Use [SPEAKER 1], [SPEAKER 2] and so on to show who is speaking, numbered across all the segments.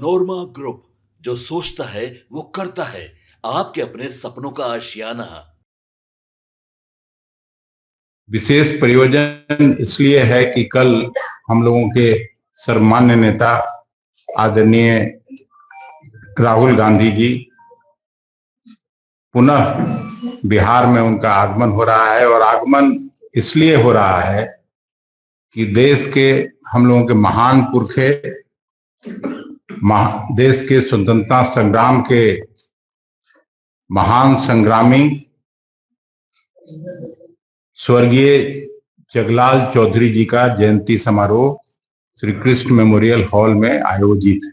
[SPEAKER 1] नोरमा group, जो सोचता है वो करता है। आपके अपने सपनों का आशियाना।
[SPEAKER 2] विशेष प्रयोजन इसलिए है कि कल हम लोगों के सर्वमान्य नेता आदरणीय राहुल गांधी जी पुनः बिहार में उनका आगमन हो रहा है। और आगमन इसलिए हो रहा है कि देश के हम लोगों के महान पुरखे, देश के स्वतंत्रता संग्राम के महान संग्रामी स्वर्गीय जगलाल चौधरी जी का जयंती समारोह श्री कृष्ण मेमोरियल हॉल में आयोजित है।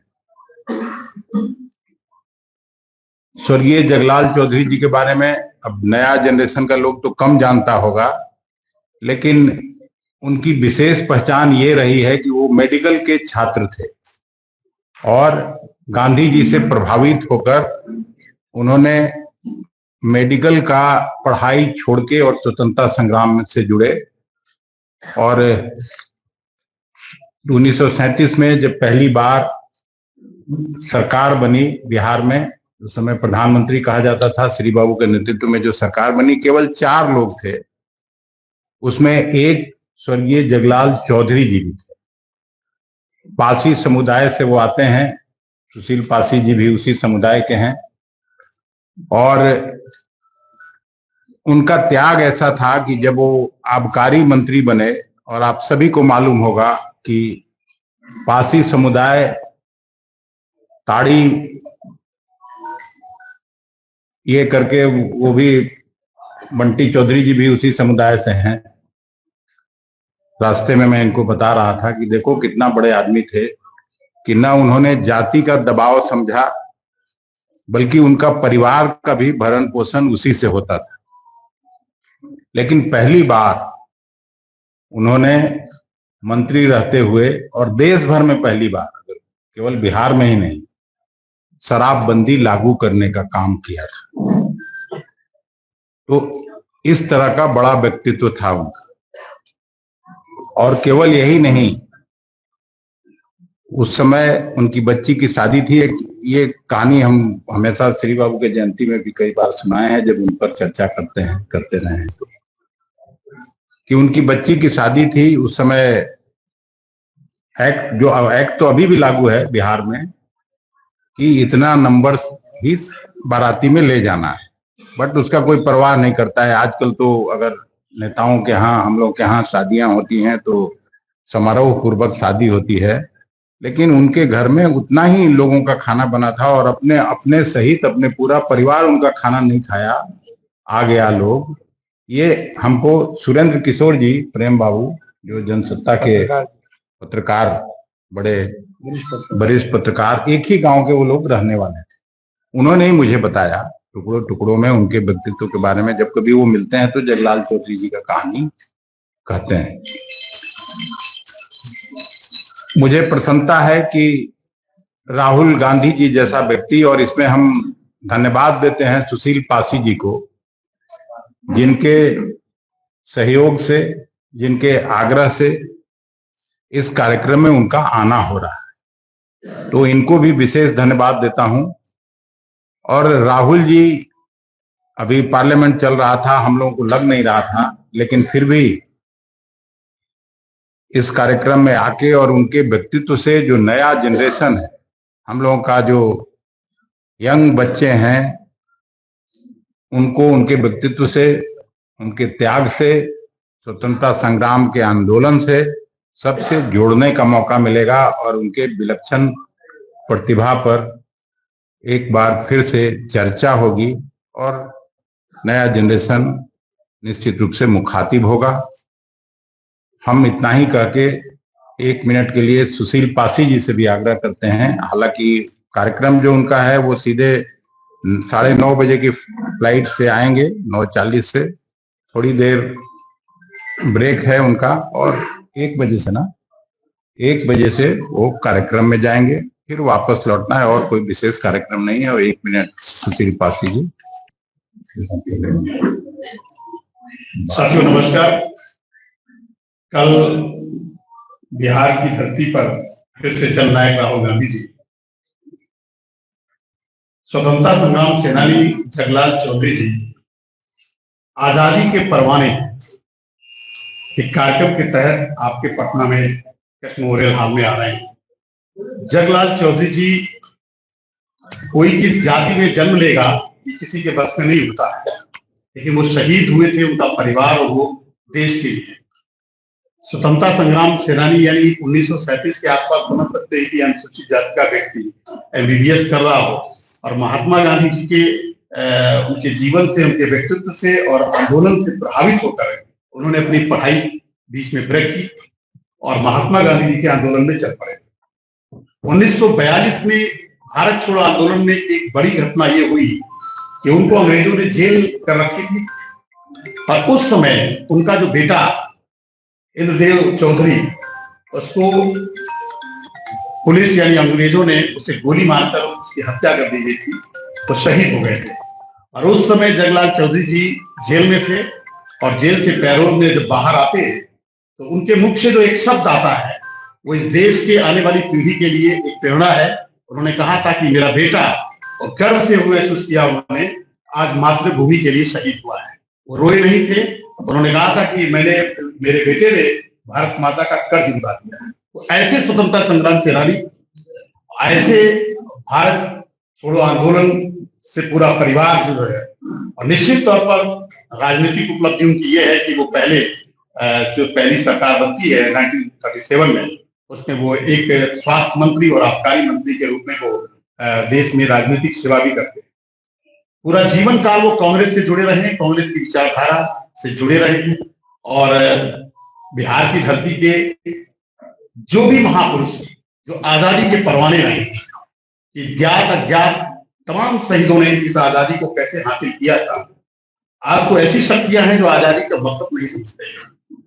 [SPEAKER 2] स्वर्गीय जगलाल चौधरी जी के बारे में अब नया जनरेशन का लोग तो कम जानता होगा, लेकिन उनकी विशेष पहचान ये रही है कि वो मेडिकल के छात्र थे और गांधी जी से प्रभावित होकर उन्होंने मेडिकल का पढ़ाई छोड़ के और स्वतंत्रता संग्राम से जुड़े। और 1937 में जब पहली बार सरकार बनी बिहार में, उस समय प्रधानमंत्री कहा जाता था, श्री बाबू के नेतृत्व में जो सरकार बनी, केवल 4 लोग थे। उसमें एक स्वर्गीय जगलाल चौधरी जी भी थे। पासी समुदाय से वो आते हैं, सुशील पासी जी भी उसी समुदाय के हैं। और उनका त्याग ऐसा था कि जब वो आबकारी मंत्री बने, और आप सभी को मालूम होगा कि पासी समुदाय ताड़ी ये करके, वो भी बंटी चौधरी जी भी उसी समुदाय से हैं। रास्ते में मैं इनको बता रहा था कि देखो कितना बड़े आदमी थे कि ना उन्होंने जाति का दबाव समझा, बल्कि उनका परिवार का भी भरण पोषण उसी से होता था। लेकिन पहली बार उन्होंने मंत्री रहते हुए और देश भर में पहली बार, केवल बिहार में ही नहीं, शराबबंदी लागू करने का काम किया था। तो इस तरह का बड़ा व्यक्तित्व था उनका। और केवल यही नहीं, उस समय उनकी बच्ची की शादी थी। ये कहानी हम हमेशा श्री बाबू के जयंती में भी कई बार सुनाए हैं, जब उन पर चर्चा करते रहे हैं, तो कि उनकी बच्ची की शादी थी। उस समय एक्ट तो अभी भी लागू है बिहार में कि इतना नंबर ही बाराती में ले जाना है, बट उसका कोई परवाह नहीं करता है। आजकल तो अगर नेताओं के यहाँ, हम लोग के यहाँ शादियां होती हैं तो समारोह पूर्वक शादी होती है, लेकिन उनके घर में उतना ही लोगों का खाना बना था और अपने सहित अपने पूरा परिवार उनका खाना नहीं खाया, आ गया लोग। ये हमको सुरेंद्र किशोर जी, प्रेम बाबू, जो जनसत्ता के पत्रकार, बड़े वरिष्ठ पत्रकार, एक ही गांव के वो लोग रहने वाले थे, उन्होंने ही मुझे बताया टुकड़ों टुकड़ों में उनके व्यक्तित्व के बारे में। जब कभी वो मिलते हैं तो जगलाल चौधरी जी का कहानी कहते हैं। मुझे प्रसन्नता है कि राहुल गांधी जी जैसा व्यक्ति, और इसमें हम धन्यवाद देते हैं सुशील पासी जी को, जिनके सहयोग से, जिनके आग्रह से इस कार्यक्रम में उनका आना हो रहा है, तो इनको भी विशेष धन्यवाद देता हूं। और राहुल जी, अभी पार्लियामेंट चल रहा था, हम लोगों को लग नहीं रहा था, लेकिन फिर भी इस कार्यक्रम में आके और उनके व्यक्तित्व से जो नया जनरेशन है, हम लोगों का जो यंग बच्चे हैं, उनको उनके व्यक्तित्व से, उनके त्याग से, स्वतंत्रता संग्राम के आंदोलन से सबसे जोड़ने का मौका मिलेगा और उनके विलक्षण प्रतिभा पर एक बार फिर से चर्चा होगी और नया जनरेशन निश्चित रूप से मुखातिब होगा। हम इतना ही कह के 1 मिनट के लिए सुशील पासी जी से भी आग्रह करते हैं। हालांकि कार्यक्रम जो उनका है वो सीधे 9:30 बजे की फ्लाइट से आएंगे, 9:40 से, थोड़ी देर ब्रेक है उनका, और 1 बजे से 1 बजे से वो कार्यक्रम में जाएंगे, फिर वापस लौटना है। और कोई विशेष कार्यक्रम नहीं है। और 1 मिनट सुशील पासी जी।
[SPEAKER 3] साथियों नमस्कार। कल बिहार की धरती पर फिर से जननायक राहुल गांधी जी स्वतंत्रता संग्राम सेनानी जगलाल चौधरी जी आजादी के परवाने एक कार्यक्रम के तहत आपके पटना में कृष्ण मेमोरियल हॉल में आ रहे हैं। जगलाल चौधरी जी कोई किस जाति में जन्म लेगा ये किसी के बस में नहीं होता है, लेकिन वो शहीद हुए थे, उनका परिवार और वो देश के लिए। स्वतंत्रता संग्राम सेनानी यानी 1937 के आसपास समझ सकते हैं कि अनुसूचित जाति का व्यक्ति MBBS कर रहा हो और महात्मा गांधी जी के उनके जीवन से, उनके व्यक्तित्व से और आंदोलन से प्रभावित होकर उन्होंने अपनी पढ़ाई बीच में ब्रेक की और महात्मा गांधी जी के आंदोलन में चल पड़े। 1942 में भारत छोड़ो आंदोलन में एक बड़ी घटना ये हुई कि उनको अंग्रेजों ने जेल कर रखी थी और उस समय उनका जो बेटा इंद्रदेव चौधरी, उसको पुलिस यानी अंग्रेजों ने उसे गोली मारकर उसकी हत्या कर दी गई थी, तो शहीद हो गए थे। और उस समय जगलाल चौधरी जी जेल में थे और जेल से पैरोल में जब बाहर आते तो उनके मुख से जो एक शब्द आता है वो इस देश के आने वाली पीढ़ी के लिए एक प्रेरणा है। उन्होंने कहा था कि मेरा बेटा, और गर्व से महसूस किया उन्होंने, आज मातृभूमि के लिए शहीद हुआ है। वो रोए नहीं थे, उन्होंने कहा था कि मेरे बेटे ने भारत माता का कर्ज निभा दिया है। तो ऐसे स्वतंत्रता संग्राम सेनानी, ऐसे भारत छोड़ो आंदोलन से पूरा परिवार जो है, और निश्चित तौर पर राजनीतिक उपलब्धि उनकी ये है कि वो जो पहली सरकार बनती है 1937 में, उसमें वो एक स्वास्थ्य मंत्री और आबकारी मंत्री के रूप में वो देश में राजनीतिक सेवा भी करते हैं। पूरा जीवन काल वो कांग्रेस से जुड़े रहे, कांग्रेस की विचारधारा से जुड़े रहे हैं और बिहार की धरती के जो भी महापुरुष जो आजादी के परवाने रहे, कि ज्ञात अज्ञात तमाम शहीदों ने इस आजादी को कैसे हासिल किया था। आज तो ऐसी शक्तियां हैं जो आजादी का मतलब नहीं समझते हैं,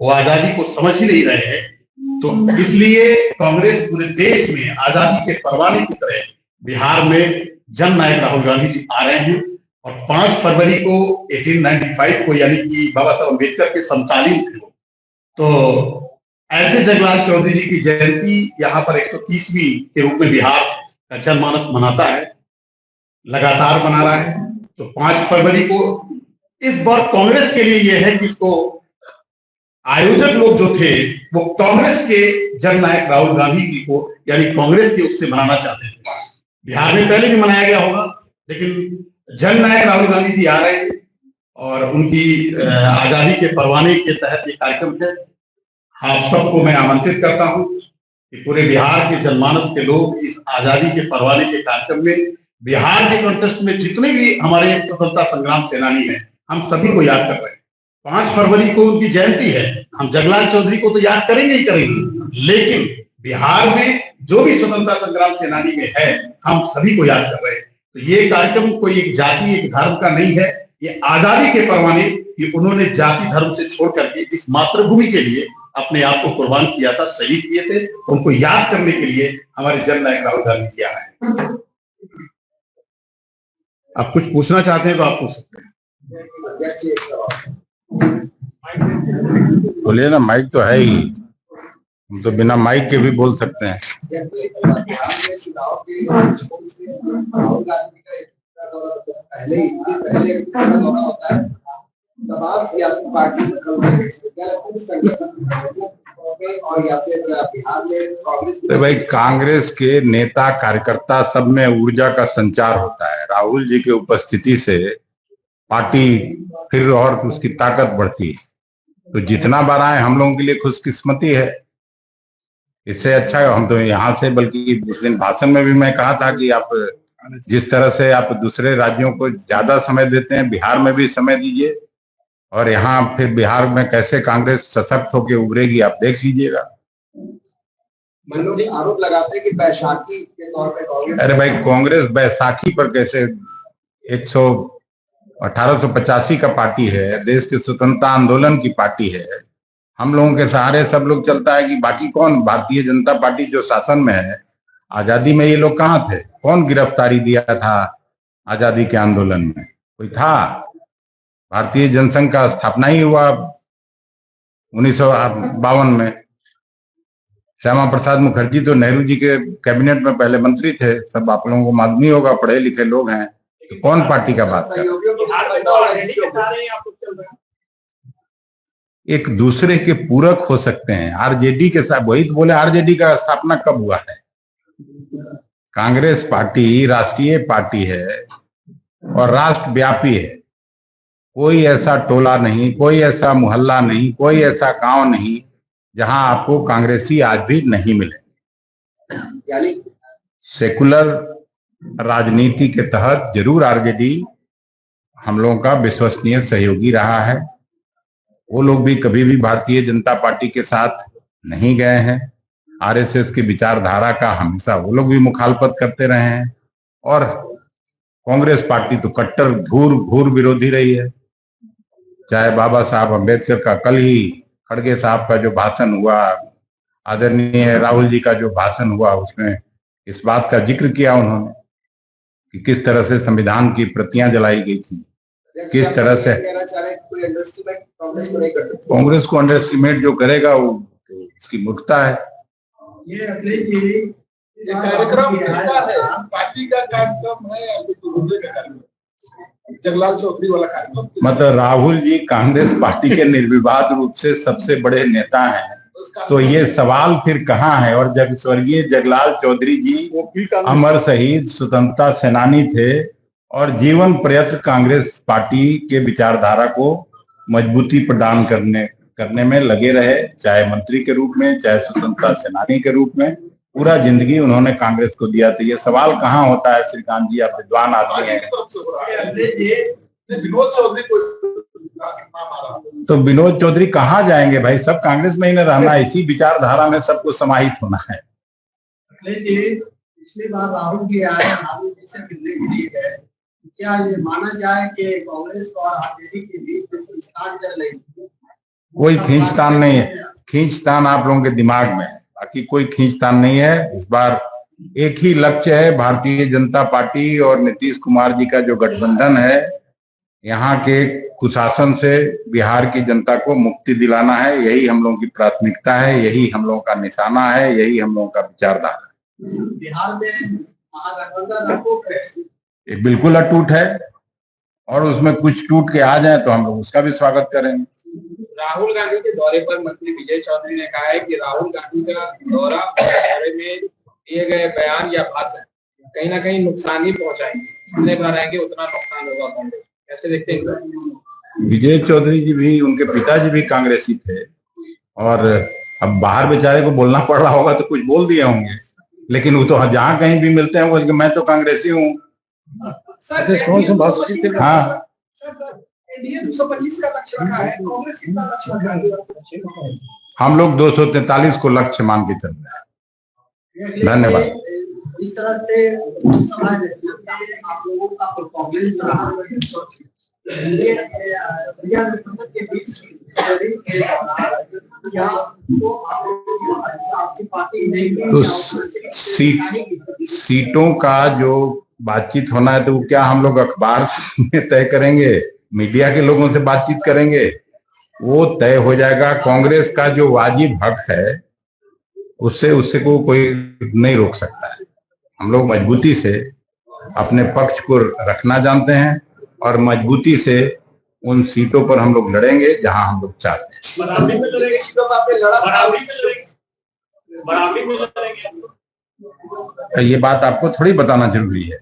[SPEAKER 3] वो आजादी को समझ ही नहीं रहे हैं। तो इसलिए कांग्रेस पूरे देश में आजादी के परवाने की तरह बिहार में जननायक राहुल गांधी जी आ रहे हैं और 5 फरवरी को 1895 को, यानी कि बाबा साहब अम्बेडकर के समकालीन थे, तो ऐसे जगलाल चौधरी जी की जयंती यहाँ पर 130वीं के रूप में बिहार का जनमानस मनाता है, लगातार मना रहा है। तो 5 फरवरी को इस बार कांग्रेस के लिए यह है कि इसको आयोजक लोग जो थे वो कांग्रेस के जननायक राहुल गांधी जी को, यानी कांग्रेस के उससे मनाना चाहते थे। बिहार में पहले भी मनाया गया होगा, लेकिन जननायक राहुल गांधी जी आ रहे हैं और उनकी आजादी के परवाने के तहत ये कार्यक्रम है। आप सबको मैं आमंत्रित करता हूं कि पूरे बिहार के जनमानस के लोग इस आजादी के परवाने के कार्यक्रम में, बिहार के कॉन्टेस्ट में जितने भी हमारे स्वतंत्रता संग्राम सेनानी हैं, हम सभी को याद कर रहे हैं। 5 फरवरी को उनकी जयंती है, हम जगलाल चौधरी को तो याद करेंगे ही करेंगे, लेकिन बिहार में जो भी स्वतंत्रता संग्राम सेनानी में है, हम सभी को याद कर रहे हैं। तो ये कार्यक्रम कोई एक जाति, एक धर्म का नहीं है, ये आजादी के परवाने, ये उन्होंने जाति धर्म से छोड़ करके इस मातृभूमि के लिए अपने आप को कुर्बान किया था, शहीद किए थे। उनको याद करने के लिए हमारे जननायक राहुल गांधी जी आ रहे हैं। आप कुछ पूछना चाहते हैं तो आप पूछ सकते हैं।
[SPEAKER 2] बोलिए ना, माइक तो है ही, हम तो बिना माइक के भी बोल सकते हैं।
[SPEAKER 4] तमाम सियासी पार्टी और या फिर बिहार में कांग्रेस,
[SPEAKER 2] तो भाई कांग्रेस के नेता कार्यकर्ता सब में ऊर्जा का संचार होता है। राहुल जी की उपस्थिति से पार्टी फिर और उसकी ताकत बढ़ती है। तो जितना बार आए हम लोगों के लिए खुशकिस्मती है। इससे अच्छा हम तो यहाँ से, बल्कि उस दिन भाषण में भी मैं कहा था कि आप जिस तरह से आप दूसरे राज्यों को ज्यादा समय देते हैं, बिहार में भी समय दीजिए और यहाँ फिर बिहार में कैसे कांग्रेस सशक्त होकर उभरेगी आप देख लीजिएगा।
[SPEAKER 4] मनोज आरोप लगाते हैं कि बैसाखी के तौर पे कांग्रेस,
[SPEAKER 2] अरे भाई कांग्रेस बैसाखी पर कैसे, 1885 का पार्टी है, देश के स्वतंत्रता आंदोलन की पार्टी है। हम लोगों के सहारे सब लोग चलता है कि बाकी कौन, भारतीय जनता पार्टी जो शासन में है, आजादी में ये लोग कहाँ थे? कौन गिरफ्तारी दिया था आजादी के आंदोलन में? कोई था? भारतीय जनसंघ का स्थापना ही हुआ 1952 में। श्यामा प्रसाद मुखर्जी तो नेहरू जी के कैबिनेट में पहले मंत्री थे। सब आप लोगों को मालूम ही होगा, पढ़े लिखे लोग हैं। तो कौन पार्टी का बात कर?
[SPEAKER 4] सहयोगियों को
[SPEAKER 2] एक दूसरे के पूरक हो सकते हैं। आरजेडी के साथ, वही तो बोले आरजेडी का स्थापना कब हुआ है? कांग्रेस पार्टी राष्ट्रीय पार्टी है और राष्ट्रव्यापी है। कोई ऐसा टोला नहीं, कोई ऐसा मोहल्ला नहीं, कोई ऐसा गांव नहीं जहां आपको कांग्रेसी आज भी नहीं मिले।
[SPEAKER 4] यानी
[SPEAKER 2] सेकुलर राजनीति के तहत जरूर आरजेडी हम लोगों का विश्वसनीय सहयोगी रहा है। वो लोग भी कभी भी भारतीय जनता पार्टी के साथ नहीं गए हैं। आरएसएस की विचारधारा का हमेशा वो लोग भी मुखालफत करते रहे हैं। और कांग्रेस पार्टी तो कट्टर घूर विरोधी रही है। चाहे बाबा साहब अम्बेडकर का कल ही खड़गे साहब का जो भाषण हुआ, आदरणीय राहुल जी का जो भाषण हुआ, उसमें इस बात का जिक्र किया उन्होंने कि किस तरह से संविधान की प्रतियां जलाई गई थी, किस तरह से
[SPEAKER 4] कहना चाह रहे हैं कोई अंडरस्टिमेट कांग्रेस को नहीं कर सकते।
[SPEAKER 2] कांग्रेस को अंडर एस्टिमेट जो करेगा वो तो उसकी मूर्खता है।
[SPEAKER 5] ये अखिलेश जी
[SPEAKER 4] ये कार्यक्रम कैसा है? पार्टी का कार्यक्रम है या फिर दूसरे का कार्यक्रम? जगलाल चौधरी वाला कार्यक्रम
[SPEAKER 2] मतलब राहुल जी कांग्रेस पार्टी के निर्विवाद रूप से सबसे बड़े नेता हैं, तो ये सवाल फिर कहाँ है? और जब स्वर्गीय जगलाल चौधरी जी अमर शहीद स्वतंत्रता सेनानी थे और जीवन पर्यंत कांग्रेस पार्टी के विचारधारा को मजबूती प्रदान करने में लगे रहे, चाहे मंत्री के रूप में, चाहे स्वतंत्रता सेनानी के रूप में। पूरा जिंदगी उन्होंने कांग्रेस को दिया। तो ये सवाल कहाँ होता है? श्रीकांत जी, आप विद्वान आदमी हैं।
[SPEAKER 4] विनोद चौधरी को
[SPEAKER 2] तो विनोद चौधरी कहाँ जाएंगे भाई? सब कांग्रेस में ही न रहना, इसी विचारधारा में सबको समाहित होना है।
[SPEAKER 5] अखिलेश जी पिछली बार राहुल जी आए, राहुल जी से मिलने के लिए गए, क्या ये माना जाए कि कांग्रेस और आरजेडी के बीच में खींचतान चल रही थी?
[SPEAKER 2] कोई खींचतान नहीं है। खींचतान आप लोगों के दिमाग में है, बाकी कोई खींचतान नहीं है। इस बार एक ही लक्ष्य है, भारतीय जनता पार्टी और नीतीश कुमार जी का जो गठबंधन है, यहाँ के कुशासन से बिहार की जनता को मुक्ति दिलाना है। यही हम लोगों की प्राथमिकता है, यही हम लोगों का निशाना है, यही हम लोगों का विचारधारा है।
[SPEAKER 5] बिहार में महागठबंधन आपको
[SPEAKER 2] ये बिल्कुल अटूट है और उसमें कुछ टूट के आ जाए तो हम लोग उसका भी स्वागत करेंगे।
[SPEAKER 6] राहुल गांधी के दौरे पर मंत्री विजय चौधरी ने कहा है कि राहुल गांधी का दौरे में दिए गए बयान या भाषण कहीं ना कहीं नुकसान ही पहुंचाएंगे, जितने बार आएंगे उतना नुकसान होगा कांग्रेस। कैसे देखते हैं?
[SPEAKER 2] विजय चौधरी जी भी, उनके पिताजी भी कांग्रेसी थे और अब बाहर बेचारे को बोलना पड़ रहा होगा तो कुछ बोल दिए होंगे, लेकिन वो तो जहाँ कहीं भी मिलते हैं बोल के मैं तो कांग्रेसी हूँ।
[SPEAKER 4] कौन सा भाषण?
[SPEAKER 2] हाँ,
[SPEAKER 4] एनडीए 225 का लक्ष्य रखा है, कांग्रेस कितना लक्ष्य रखा है?
[SPEAKER 2] हम लोग 243 को लक्ष्य मान के चल रहे हैं। धन्यवाद।
[SPEAKER 5] इस तरह से समाज आप लोगों का परफॉर्मेंस रहा के बीच क्या तो आपकी पार्टी नहीं
[SPEAKER 2] तो सीटों का जो बातचीत होना है तो वो क्या हम लोग अखबार में तय करेंगे, मीडिया के लोगों से बातचीत करेंगे? वो तय हो जाएगा। कांग्रेस का जो वाजिब हक है उससे को कोई नहीं रोक सकता है। हम लोग मजबूती से अपने पक्ष को रखना जानते हैं और मजबूती से उन सीटों पर हम लोग लड़ेंगे जहां हम लोग चाहते हैं। ये बात आपको थोड़ी बताना जरूरी है।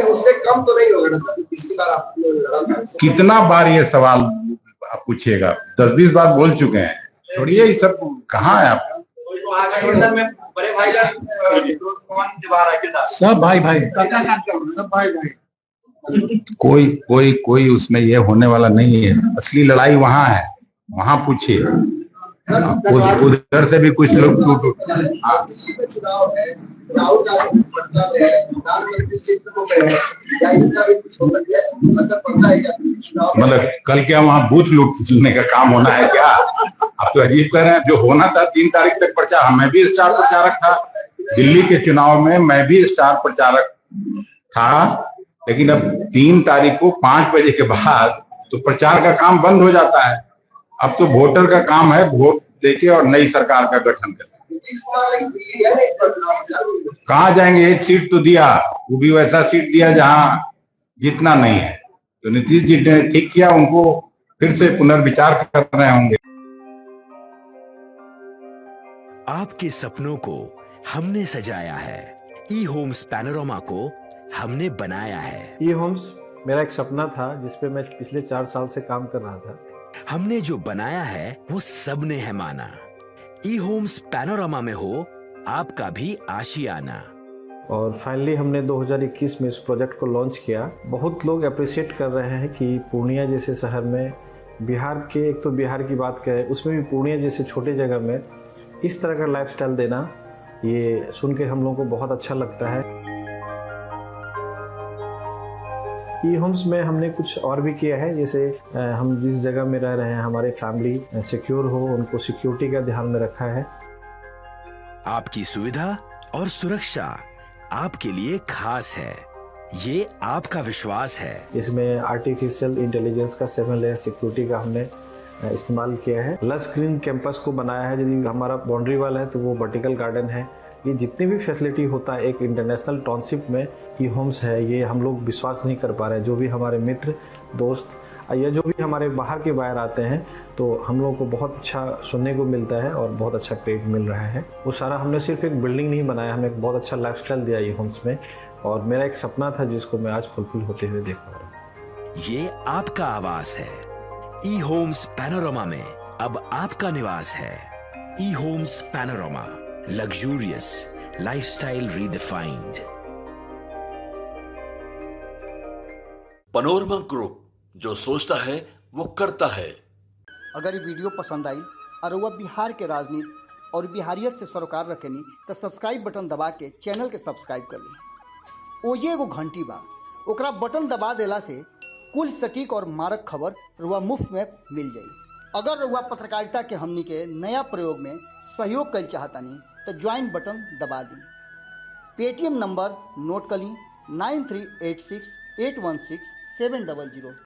[SPEAKER 4] उससे कम तो नहीं होगा ना सर? पिछली बार आप लड़ा,
[SPEAKER 2] कितना बार ये सवाल आप पूछिएगा? 10-20 बार बोल चुके हैं। थोड़ी ये सब कहाँ है आप?
[SPEAKER 4] महागठबंधन में बड़े भाई कौन निभा रहा है?
[SPEAKER 5] सब भाई भाई
[SPEAKER 4] सब भाई भाई
[SPEAKER 2] कोई उसमें ये होने वाला नहीं है। असली लड़ाई वहां है, वहां पूछिए। उधर से भी कुछ लोग
[SPEAKER 4] चुनाव है, राहुल गांधी मतलब है, प्रधानमंत्री जी को क्या इसका भी कुछ हो सकता है? असर पड़ता है क्या चुनाव?
[SPEAKER 2] मतलब कल क्या वहां बूथ लूटने का काम होना है क्या? आप तो अजीब कर रहे हैं। जो होना था 3 तारीख तक प्रचार, मैं भी स्टार प्रचारक था दिल्ली के चुनाव में, मैं भी स्टार प्रचारक था, लेकिन अब 3 तारीख को 5 बजे के बाद तो प्रचार का काम बंद हो जाता है। अब तो वोटर का काम है वोट देके और नई सरकार का गठन करना। कहाँ जाएंगे? 1 सीट तो दिया, वो भी वैसा सीट दिया जहां जीतना नहीं है। तो नीतीश जी ने ठीक किया, उनको फिर से पुनर्विचार कर रहे होंगे।
[SPEAKER 7] आपके सपनों को हमने सजाया है, ई होम्स पैनोरमा को हमने बनाया है।
[SPEAKER 8] ई होम्स मेरा एक सपना था जिस पे मैं पिछले 4 साल से काम कर रहा था।
[SPEAKER 7] हमने जो बनाया है वो सबने है माना। ई होम्स पैनोरमा में हो आपका भी आशियाना।
[SPEAKER 8] और फाइनली हमने 2021 में इस प्रोजेक्ट को लॉन्च किया। बहुत लोग अप्रिशिएट कर रहे हैं कि पूर्णिया जैसे शहर में, बिहार के, एक तो बिहार की बात करें उसमें भी पूर्णिया जैसे छोटे जगह में इस तरह का लाइफस्टाइल देना, ये सुन के हम लोगों को बहुत अच्छा लगता है। ई होम्स में हमने कुछ और भी किया है, जैसे हम जिस जगह में रह रहे हैं हमारे फैमिली सिक्योर हो, उनको सिक्योरिटी का ध्यान में रखा है।
[SPEAKER 7] आपकी सुविधा और सुरक्षा आपके लिए खास है, ये आपका विश्वास है।
[SPEAKER 8] इसमें आर्टिफिशियल इंटेलिजेंस का 7 लेयर सिक्योरिटी का हमने इस्तेमाल किया है। लस ग्रीन कैंपस को बनाया है। यदि हमारा बाउंड्री वाल है तो वो वर्टिकल गार्डन है। ये जितनी भी फैसिलिटी होता है एक इंटरनेशनल टाउनशिप में ई होम्स है, ये हम लोग विश्वास नहीं कर पा रहे हैं। जो भी हमारे मित्र दोस्त या जो भी हमारे बाहर के बाहर आते हैं तो हम लोगों को बहुत अच्छा सुनने को मिलता है और बहुत अच्छा क्रेडिट मिल रहा है। वो सारा हमने सिर्फ एक बिल्डिंग नहीं बनाया, हमें एक बहुत अच्छा लाइफस्टाइल दिया ई होम्स में, और मेरा एक सपना था जिसको मैं आज फुलफिल होते हुए देख पा रहा हूँ।
[SPEAKER 7] ये आपका आवास है। ई होम्स पैनोरमा में अब आपका निवास है। E Homes Panorama, luxurious lifestyle redefined.
[SPEAKER 1] Panorama group, जो सोचता है वो करता है।
[SPEAKER 4] अगर ये वीडियो पसंद आई और वह बिहार के राजनीति और बिहारियत से सरोकार रखेनी तो सब्सक्राइब बटन दबा के चैनल के सब्सक्राइब कर ली। ओजे एगो घंटी बा, ओकरा बटन दबा देला से कुल सटीक और मारक खबर रुआ मुफ्त में मिल जाई। अगर रुआ पत्रकारिता के हमनी के नया प्रयोग में सहयोग कर चाहतानी तो ज्वाइन बटन दबा दी। पेटीएम नंबर नोट कर ली 9386 816 700।